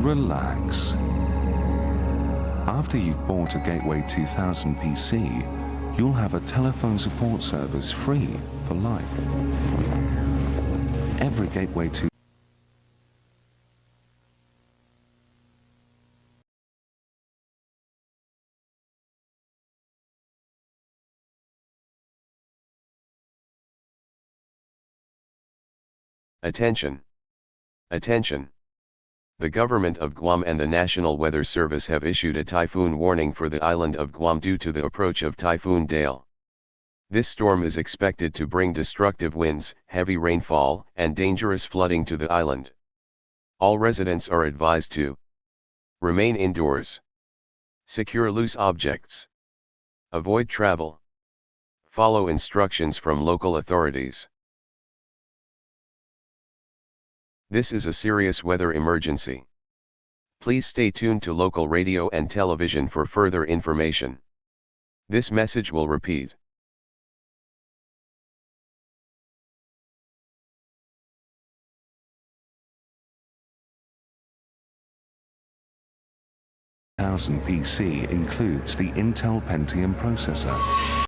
relax. After you've bought a Gateway 2000 PC, you'll have a telephone support service free for life. Every Gateway 2000 Attention! Attention! The government of Guam and the National Weather Service have issued a typhoon warning for the island of Guam due to the approach of Typhoon Dale. This storm is expected to bring destructive winds, heavy rainfall, and dangerous flooding to the island. All residents are advised to remain indoors, secure loose objects, avoid travel, follow instructions from local authorities. This is a serious weather emergency. Please stay tuned to local radio and television for further information. This message will repeat. PC includes the Intel Pentium processor.